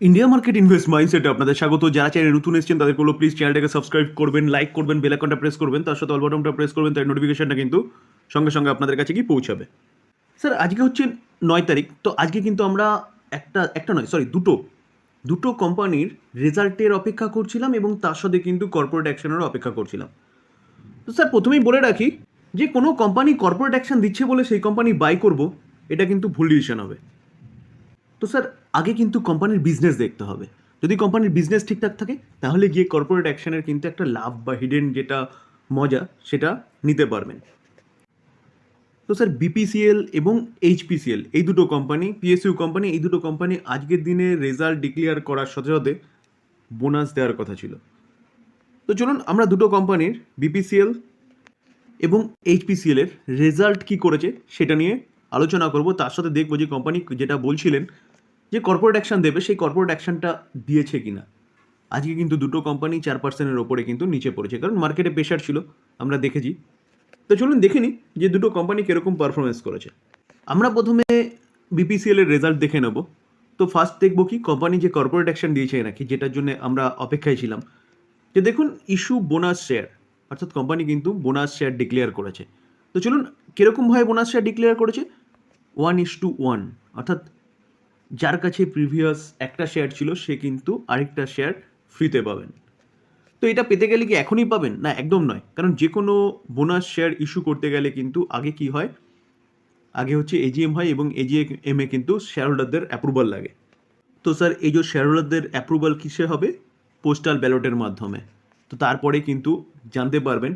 India market invest মাইন্ডসেটে আপনাদের স্বাগত। যারা চ্যানেলে নতুন এসেছেন তাদের বলবো প্লিজ চ্যানেলটাকে সাবস্ক্রাইব করবেন, লাইক করবেন, বেল আইকনটা প্রেস করবেন, তার সাথে অল বাটনটা প্রেস করবেন, তার নোটিফিকেশনটা কিন্তু সঙ্গে সঙ্গে আপনাদের কাছে গিয়ে পৌঁছাবে। স্যার আজকে হচ্ছে 9 তারিখ, তো আজকে কিন্তু আমরা একটা নয় সরি দুটো কোম্পানির রেজাল্টের অপেক্ষা করছিলাম এবং তার সাথে কিন্তু কর্পোরেট অ্যাকশনেরও অপেক্ষা করছিলাম। তো স্যার প্রথমেই বলে রাখি যে কোনো কোম্পানি কর্পোরেট অ্যাকশন দিচ্ছে বলে সেই কোম্পানি বাই করব, এটা কিন্তু ভুল ডিসিশন হবে। তো স্যার আগে কিন্তু কোম্পানির বিজনেস দেখতে হবে। যদি কোম্পানির বিজনেস ঠিকঠাক থাকে তাহলে গিয়ে কর্পোরেট অ্যাকশনের কিন্তু একটা লাভ বা হিডেন যেটা মজা সেটা নিতে পারবেন। তো স্যার বিপিসিএল এবং এইচপিসিএল এই দুটো কোম্পানি, পিএসইউ কোম্পানি, এই দুটো কোম্পানি আজকের দিনে রেজাল্ট ডিক্লেয়ার করার সাথে সাথে বোনাস দেওয়ার কথা ছিল। তো চলুন আমরা দুটো কোম্পানির বিপিসিএল এবং এইচপিসিএল এর রেজাল্ট কী করেছে সেটা নিয়ে আলোচনা করব। তার সাথে দেখবো যে কোম্পানি যেটা বলছিলেন যে কর্পোরেট অ্যাকশন দেবে সেই কর্পোরেট অ্যাকশনটা দিয়েছে কিনা। আজকে কিন্তু দুটো কোম্পানি 4%-এর ওপরে কিন্তু নিচে পড়েছে, কারণ মার্কেটে প্রেশার ছিল, আমরা দেখেছি। তো চলুন দেখে নিই যে দুটো কোম্পানি কীরকম পারফরমেন্স করেছে। আমরা প্রথমে বিপিসিএল এর রেজাল্ট দেখে নেব। তো ফার্স্ট দেখবো কি কোম্পানি যে কর্পোরেট অ্যাকশন দিয়েছে নাকি, যেটার জন্য আমরা অপেক্ষায় ছিলাম। যে দেখুন ইস্যু বোনাস শেয়ার, অর্থাৎ কোম্পানি কিন্তু বোনাস শেয়ার ডিক্লেয়ার করেছে। তো চলুন কীরকমভাবে বোনাস শেয়ার ডিক্লেয়ার করেছে, 1:1, অর্থাৎ যার কাছে প্রিভিয়াস একটা শেয়ার ছিল সে কিন্তু আরেকটা শেয়ার ফ্রিতে পাবেন। তো এটা পেতে গেলে কি এখনই পাবেন না? একদম নয়, কারণ যে কোনো বোনাস শেয়ার ইস্যু করতে গেলে কিন্তু আগে কি হয়, আগে হচ্ছে এজিএম হয় এবং এজিএমে কিন্তু শেয়ার হোল্ডারদের অ্যাপ্রুভাল লাগে। তো স্যার এই যে শেয়ার হোল্ডারদের অ্যাপ্রুভাল কিসে হবে? পোস্টাল ব্যালটের মাধ্যমে। তো তারপরে কিন্তু জানতে পারবেন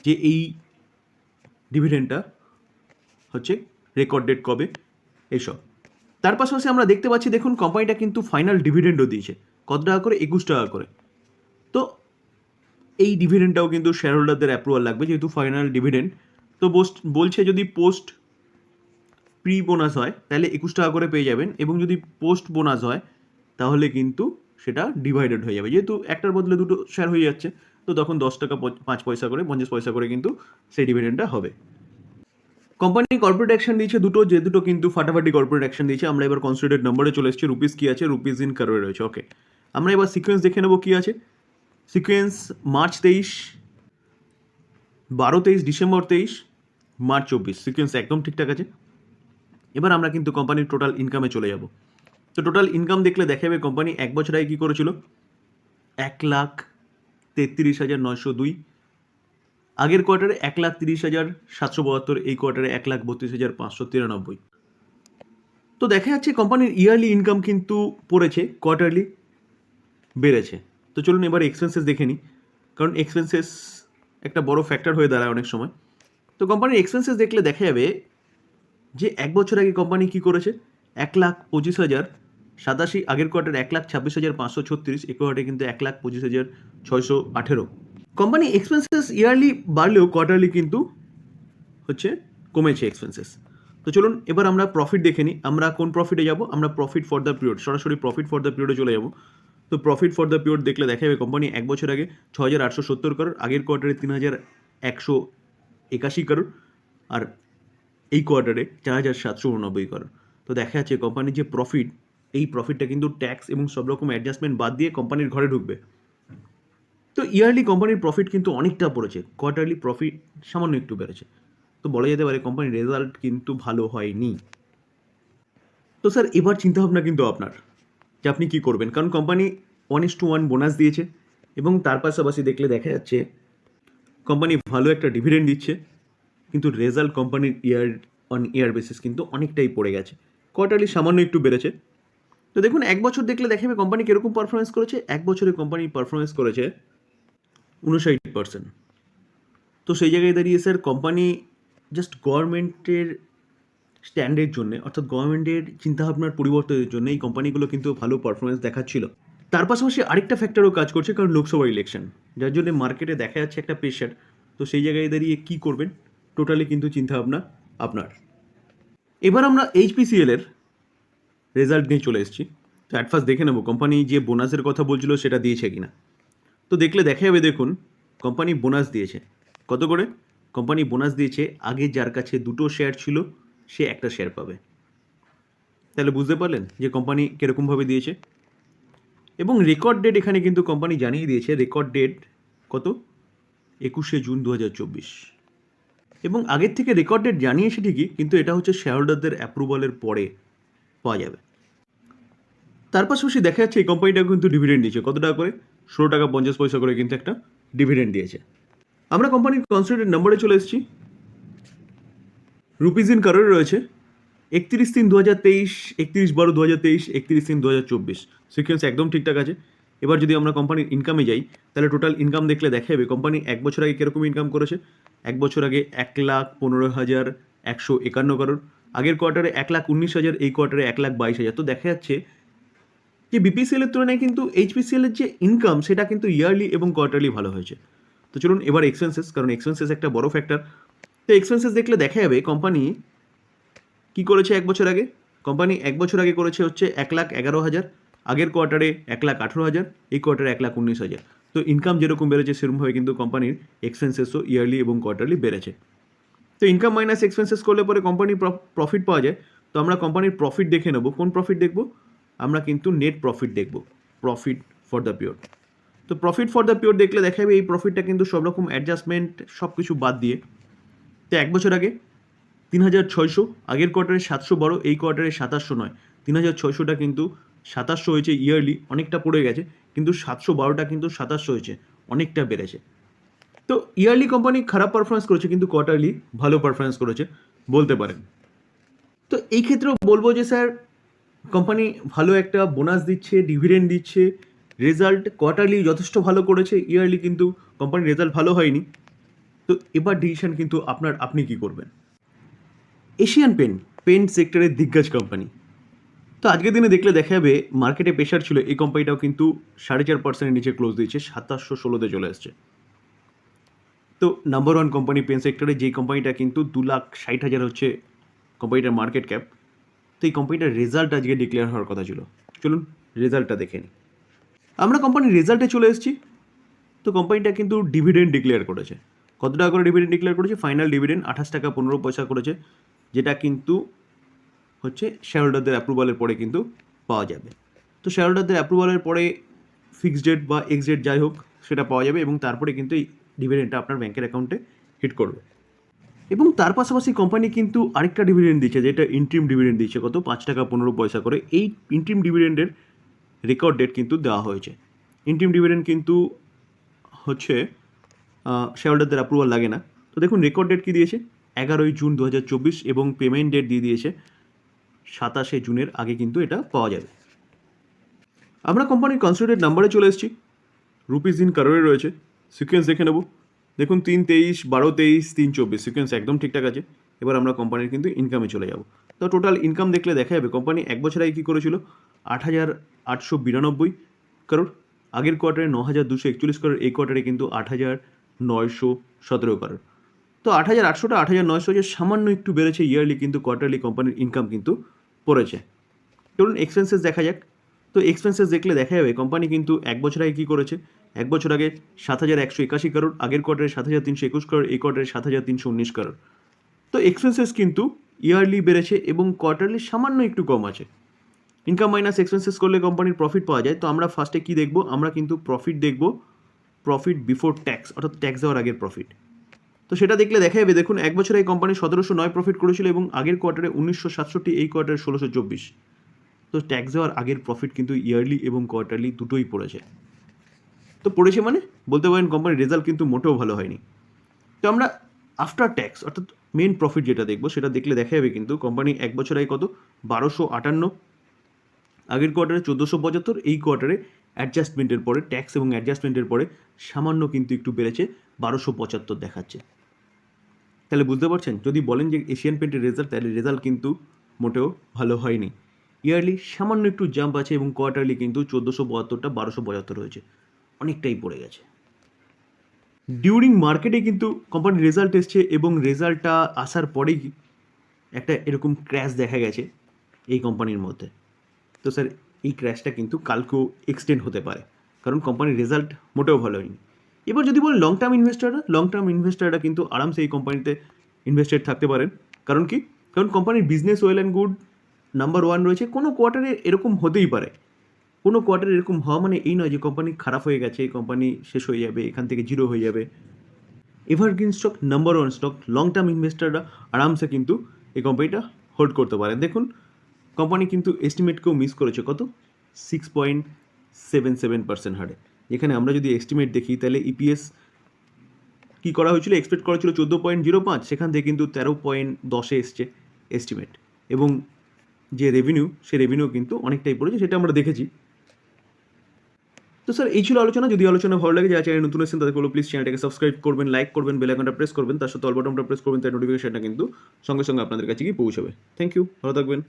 যে এই ডিভিডেন্ডটা হচ্ছে রেকর্ড ডেট কবে, এইসব। তার পাশাপাশি আমরা দেখতে পাচ্ছি দেখুন কোম্পানিটা কিন্তু ফাইনাল ডিভিডেন্ডও দিয়েছে। কত টাকা করে? 21 টাকা করে। তো এই ডিভিডেন্ডটাও কিন্তু শেয়ার হোল্ডারদের অ্যাপ্রুভাল লাগবে, যেহেতু ফাইনাল ডিভিডেন্ড। তো বলছে যদি পোস্ট প্রি বোনাস হয় তাহলে 21 টাকা করে পেয়ে যাবেন, এবং যদি পোস্ট বোনাস হয় তাহলে কিন্তু সেটা ডিভাইডেড হয়ে যাবে, যেহেতু একটার বদলে দুটো শেয়ার হয়ে যাচ্ছে। তো তখন 10 টাকা 5 পয়সা করে 50 পয়সা করে কিন্তু সেই ডিভিডেন্ডটা হবে। কোম্পানি কর্পোরেট অ্যাকশন দিয়েছে দুটো, যে দুটো কিন্তু ফাটাফাটি কর্পোরেট অ্যাকশন দিয়েছে। আমরা এবার কনসিডারেড নম্বরে চলে এসেছি। রুপিস কি আছে? রুপিস ইন কারোয়ে রয়েছে। ওকে, আমরা এবার সিকোয়েন্স দেখে নেবো কি আছে। Sequence March 23, 12-23, December 23, March 24, sequence একদম ঠিকঠাক আছে। এবার আমরা কিন্তু কোম্পানির টোটাল ইনকামে চলে যাব। তো টোটাল ইনকাম দেখলে দেখা যাবে কোম্পানি এক বছর আগে কী করেছিল, 1,33,902, আগের কোয়ার্টারে 1,30,772, এই কোয়ার্টারে 1,32,593। তো দেখা যাচ্ছে কোম্পানির ইয়ারলি ইনকাম কিন্তু পড়েছে, কোয়ার্টারলি বেড়েছে। তো চলুন এবার এক্সপেন্সেস দেখে নিই, কারণ এক্সপেন্সেস একটা বড় ফ্যাক্টর হয়ে দাঁড়ায় অনেক সময়। তো কোম্পানির এক্সপেন্সেস দেখলে দেখা যাবে যে এক বছর আগে কোম্পানি কী করেছে, 1,25,087, আগের কোয়ার্টার 1,26,536, এই কোয়ার্টারে কিন্তু 1,25,618। কোম্পানি এক্সপেন্সেস ইয়ারলি বাড়লেও কোয়ার্টারলি কিন্তু হচ্ছে কমেছে এক্সপেন্সেস। তো চলুন এবার আমরা প্রফিট দেখে নিই। আমরা কোন প্রফিটে যাব? আমরা প্রফিট ফর দ্য পিরিয়ড, সরাসরি প্রফিট ফর দ্য পিরিয়ডে চলে যাব। তো প্রফিট ফর দ্য পিরিয়ড দেখলে দেখা যাবে কোম্পানি এক বছর আগে 6,870 করোড়, আগের কোয়ার্টারে 3,181 করোড়, আর এই কোয়ার্টারে 4,789 করোড়। তো দেখা যাচ্ছে কোম্পানির যে প্রফিট, এই প্রফিটটা কিন্তু ট্যাক্স এবং সব রকম অ্যাডজাস্টমেন্ট বাদ দিয়ে কোম্পানির ঘরে ঢুকবে। তো ইয়ারলি কোম্পানির প্রফিট কিন্তু অনেকটা পড়েছে, কোয়ার্টারলি প্রফিট সামান্য একটু বেড়েছে। তো বলা যেতে পারে কোম্পানির রেজাল্ট কিন্তু ভালো হয়নি। তো স্যার এবার চিন্তাভাবনা কিন্তু আপনার, যে আপনি কী করবেন, কারণ কোম্পানি 1:1 বোনাস দিয়েছে এবং তার পাশাপাশি দেখলে দেখা যাচ্ছে কোম্পানি ভালো একটা ডিভিডেন্ড দিচ্ছে, কিন্তু রেজাল্ট কোম্পানির ইয়ার অন ইয়ার বেসিস কিন্তু অনেকটাই পড়ে গেছে, কোয়ার্টারলি সামান্য একটু বেড়েছে। তো দেখুন এক বছর দেখলে দেখা যাবে কোম্পানি কীরকম পারফরমেন্স করেছে। এক বছরে কোম্পানি পারফরমেন্স করেছে 59%। তো সেই জায়গায় দাঁড়িয়ে স্যার কোম্পানি জাস্ট গভর্নমেন্টের স্ট্যান্ডের জন্য, অর্থাৎ গভর্নমেন্টের চিন্তাভাবনার পরিবর্তনের জন্য এই কোম্পানিগুলো কিন্তু ভালো পারফরমেন্স দেখাচ্ছিল। তার পাশাপাশি আরেকটা ফ্যাক্টরও কাজ করছে, কারণ লোকসভা ইলেকশন, যার জন্য মার্কেটে দেখা যাচ্ছে একটা প্রেশার। তো সেই জায়গায় দাঁড়িয়ে কী করবেন, টোটালি কিন্তু চিন্তাভাবনা আপনার। এবার আমরা এইচপিসিএল এর রেজাল্ট নিয়ে চলে এসেছি। তো অ্যাট ফার্স্ট দেখে নেব কোম্পানি যে বোনাসের কথা বলছিল সেটা দিয়েছে কিনা। তো দেখলে দেখা যাবে দেখুন কোম্পানি বোনাস দিয়েছে। কত করে? কোম্পানি বোনাস দিয়েছে, আগে যার কাছে দুটো শেয়ার ছিল সে একটা শেয়ার পাবে। তাহলে বুঝতে পারলেন যে কোম্পানি কীরকমভাবে দিয়েছে। এবং রেকর্ড ডেট এখানে কিন্তু কোম্পানি জানিয়ে দিয়েছে, রেকর্ড ডেট কত, 21শে জুন 2024। এবং আগের থেকে রেকর্ড ডেট জানিয়েছে ঠিকই, কিন্তু এটা হচ্ছে শেয়ার হোল্ডারদের অ্যাপ্রুভালের পরে পাওয়া যাবে। তার পাশাপাশি দেখা যাচ্ছে এই কোম্পানিটা কিন্তু ডিভিডেন্ড দিয়েছে, কত টাকা করে, 16 টাকা 50 পয়সা করে কিন্তু একটা ডিভিডেন্ড দিয়েছে। আমরা কোম্পানির কনসিডারেড নাম্বারে চলে এসেছি। রুপিজ ইন কারোর রয়েছে 31/3/2023, 31/12/2023, 31/3/2024। সিকোয়েন্স একদম ঠিকঠাক আছে। এবার যদি আমরা কোম্পানির ইনকামে যাই, তাহলে টোটাল ইনকাম দেখলে দেখা যাবে কোম্পানি 1 বছর আগে কীরকম ইনকাম করেছে। 1 বছর আগে 1,15,151 কারোর, আগের কোয়ার্টারে 1,19,000, এই কোয়ার্টারে 1,22,000। তো দেখা যাচ্ছে যে বিপিসিএল এর তুলনায় কিন্তু এইচপিসিএল এর যে ইনকাম সেটা কিন্তু ইয়ারলি এবং কোয়ার্টারলি ভালো হয়েছে। তো চলুন এবার এক্সপেন্সেস, কারণ এক্সপেন্সেস একটা বড় ফ্যাক্টর। তো এক্সপেন্সেস দেখলে দেখা যাবে কোম্পানি কী করেছে 1 বছর আগে। কোম্পানি 1 বছর আগে করেছে হচ্ছে 1,11,000, আগের কোয়ার্টারে 1,18,000, এই কোয়ার্টারে 1,19,000। তো ইনকাম যেরকম বেড়েছে সেরকমভাবে কিন্তু কোম্পানির এক্সপেন্সেসও ইয়ারলি এবং কোয়ার্টারলি বেড়েছে। তো ইনকাম মাইনাস এক্সপেন্সেস করলে পরে কোম্পানির প্রফিট পাওয়া যায়। তো আমরা কোম্পানির প্রফিট দেখে নেব। কোন প্রফিট দেখব? আমরা কিন্তু নেট প্রফিট দেখব, প্রফিট ফর দ্য পিরিয়ড। তো প্রফিট ফর দ্য পিরিয়ড দেখলে দেখা যাবে এই প্রফিটটা কিন্তু সব রকম অ্যাডজাস্টমেন্ট সব কিছু বাদ দিয়ে। তো 1 বছর আগে 3,600, আগের কোয়ার্টারে 712, এই কোয়ার্টারে 2709। 3,600টা কিন্তু 2700 হয়েছে ইয়ারলি, অনেকটা পড়ে গেছে, কিন্তু 712টা কিন্তু 2700 হয়েছে, অনেকটা বেড়েছে। তো ইয়ারলি কোম্পানি খারাপ পারফরমেন্স করেছে, কিন্তু কোয়ার্টারলি ভালো পারফরমেন্স করেছে বলতে পারেন। তো এই ক্ষেত্রেও বলবো যে স্যার কোম্পানি ভালো একটা বোনাস দিচ্ছে, ডিভিডেন্ড দিচ্ছে, রেজাল্ট কোয়ার্টারলি যথেষ্ট ভালো করেছে, ইয়ারলি কিন্তু কোম্পানির রেজাল্ট ভালো হয়নি। তো এবার ডিসিশন কিন্তু আপনি কি করবেন। এশিয়ান পেন্ট সেক্টরের দিগ্গজ কোম্পানি। তো আজকের দিনে দেখলে দেখা যাবে মার্কেটে প্রেশার ছিল, এই কোম্পানিটাও কিন্তু 4.5% নিচে ক্লোজ দিয়েছে, 2716-তে চলে আসছে। তো নাম্বার 1 কোম্পানি পেন সেক্টরে, যেই কোম্পানিটা কিন্তু 2,60,000 হচ্ছে কোম্পানিটার মার্কেট ক্যাপ। তো এই কোম্পানিটার রেজাল্ট আজকে ডিক্লেয়ার হওয়ার কথা ছিল। চলুন রেজাল্টটা দেখে নিই। আমরা কোম্পানির রেজাল্টে চলে এসেছি। তো কোম্পানিটা কিন্তু ডিভিডেন্ড ডিক্লেয়ার করেছে। কত টাকা করে ডিভিডেন্ড ডিক্লেয়ার করেছে? ফাইনাল ডিভিডেন্ড 28 টাকা 15 পয়সা করেছে, যেটা কিন্তু হচ্ছে শেয়ার হোল্ডারদের অ্যাপ্রুভালের পরে কিন্তু পাওয়া যাবে। তো শেয়ার হোল্ডারদের অ্যাপ্রুভালের পরে ফিক্সড ডেট বা এক্স ডেট যাই হোক সেটা পাওয়া যাবে, এবং তারপরে কিন্তু এই ডিভিডেন্ডটা আপনার ব্যাংকের অ্যাকাউন্টে হিট করবে। এবং তার পাশাপাশি কোম্পানি কিন্তু আরেকটা ডিভিডেন্ড দিচ্ছে, যেটা ইন্ট্রিম ডিভিডেন্ড দিচ্ছে, কত 5 টাকা 15 পয়সা করে। এই ইন্ট্রিম ডিভিডেন্ডের রেকর্ড ডেট কিন্তু দেওয়া হয়েছে। ইন্ট্রিম ডিভিডেন্ড কিন্তু হচ্ছে শেয়ার হোল্ডারদের অ্যাপ্রুভাল লাগে না। তো দেখুন রেকর্ড ডেট কী দিয়েছে, 11ই জুন 2024, এবং পেমেন্ট ডেট দিয়ে দিয়েছে 27শে জুনের আগে কিন্তু এটা পাওয়া যাবে। আমরা কোম্পানির কনসিডারেড নাম্বারে চলে এসেছি। রুপিস ইন কারোরে রয়েছে। সিকোয়েন্স দেখে নেব। দেখুন 3/23, 12/23, 3/24, সিকোয়েন্স একদম ঠিকঠাক আছে। এবার আমরা কোম্পানির কিন্তু ইনকামে চলে যাব। তো টোটাল ইনকাম দেখলে দেখা যাবে কোম্পানি 1 বছর আগে কী করেছিল, 8,892 কারোর, আগের কোয়ার্টারে 9,241 কারোর, এই কোয়ার্টারে কিন্তু 8,917 কারোর। তো 8,800টা 8,900 যে সামান্য একটু বেড়েছে ইয়ারলি, কিন্তু কোয়ার্টারলি কোম্পানির ইনকাম কিন্তু পড়েছে। ধরুন এক্সপেন্সেস দেখা যাক। তো এক্সপেন্সেস দেখলে দেখা যাবে কোম্পানি কিন্তু 1 বছর আগে কী করেছে। 1 বছর আগে 7,181 কারোর, আগের কোয়ার্টারে 7,321 কারোর, এই কোয়ার্টারে 7,319 কারোর। তো এক্সপেন্সেস কিন্তু ইয়ারলি বেড়েছে এবং কোয়ার্টারলি সামান্য একটু কম আছে। ইনকাম মাইনাস এক্সপেন্সেস করলে কোম্পানির প্রফিট পাওয়া যায়। তো আমরা ফার্স্টে কী দেখব, আমরা কিন্তু প্রফিট দেখব, প্রফিট বিফোর ট্যাক্স, অর্থাৎ ট্যাক্স দেওয়ার আগের প্রফিট। তো সেটা দেখলে দেখা যাবে, দেখুন 1 বছরে এই কোম্পানি 1,709 প্রফিট করেছিল, এবং আগের কোয়ার্টারে 1,967, এই কোয়ার্টারে 1,624। তো ট্যাক্স দেওয়ার আগের প্রফিট কিন্তু ইয়ারলি এবং কোয়ার্টারলি দুটোই পড়েছে। তো পড়েছে মানে বলতে পারেন কোম্পানির রেজাল্ট কিন্তু মোটেও ভালো হয়নি। তো আমরা আফটার ট্যাক্স অর্থাৎ মেন প্রফিট যেটা দেখবো, সেটা দেখলে দেখা যাবে কিন্তু কোম্পানি 1 বছর আগে কত, 1,258, আগের কোয়ার্টারে 1,475, এই কোয়ার্টারে অ্যাডজাস্টমেন্টের পরে, ট্যাক্স এবং অ্যাডজাস্টমেন্টের পরে সামান্য কিন্তু একটু বেড়েছে, 1,275 দেখাচ্ছে। তাহলে বুঝতে পারছেন, যদি বলেন যে এশিয়ান পেন্টের রেজাল্ট, তাহলে রেজাল্ট কিন্তু মোটেও ভালো হয়নি। ইয়ারলি সামান্য একটু জাম্প আছে, এবং কোয়ার্টারলি কিন্তু 1,472টা 1,275 হয়েছে, অনেকটাই পড়ে গেছে। ডিউরিং মার্কেটে কিন্তু কোম্পানির রেজাল্ট এসছে, এবং রেজাল্টটা আসার পরেই একটা এরকম ক্র্যাশ দেখা গেছে এই কোম্পানির মধ্যে। তো স্যার এই ক্র্যাশটা কিন্তু কালকেও এক্সটেন্ড হতে পারে, কারণ কোম্পানির রেজাল্ট মোটেও ভালো হয়নি। এবার যদি বলেন লং টার্ম ইনভেস্টাররা কিন্তু আরামসে এই কোম্পানিতে ইনভেস্টেড থাকতে পারেন। কারণ কি, কারণ কোম্পানির business well and good, number 1 রয়েছে। কোনো কোয়ার্টারে এরকম হতেই পারে কোনো কোয়ার্টার এরকম হওয়া মানে এই নয় যে কোম্পানি খারাপ হয়ে গেছে, কোম্পানি শেষ হয়ে যাবে, এখান থেকে জিরো হয়ে যাবে। Evergreen stock, number one stock, long term ইনভেস্টাররা আরামসে কিন্তু এই কোম্পানিটা হোল্ড করতে পারেন। দেখুন কোম্পানি কিন্তু এস্টিমেটকেও মিস করেছে কত, 6.77% হারে। যেখানে আমরা যদি এস্টিমেট দেখি তাহলে ইপিএস কী করা হয়েছিল, এক্সপেক্ট করা ছিল 14.05, সেখান থেকে কিন্তু 13.10 এসছে এস্টিমেট। এবং যে রেভিনিউ, সে রেভিনিউ কিন্তু অনেকটাই পড়েছে, সেটা আমরা দেখেছি। তো স্যার এই ছিল আলোচনা। যদি আলোচনা ভালো লাগে, যারা চ্যানেল নতুন এসেছেন তাদের বলবো প্লিজ চ্যানেলটাকে সাবস্ক্রাইব করবেন, লাইক করবেন, বেল আইকনটা প্রেস করবেন, তার সাথে অল বাটনটা প্রেস করবেন, তাই নোটিফিকেশনটা কিন্তু সঙ্গে সঙ্গে আপনাদের কাছে গিয়ে পৌঁছাবে। থ্যাংক ইউ, ভালো থাকবেন।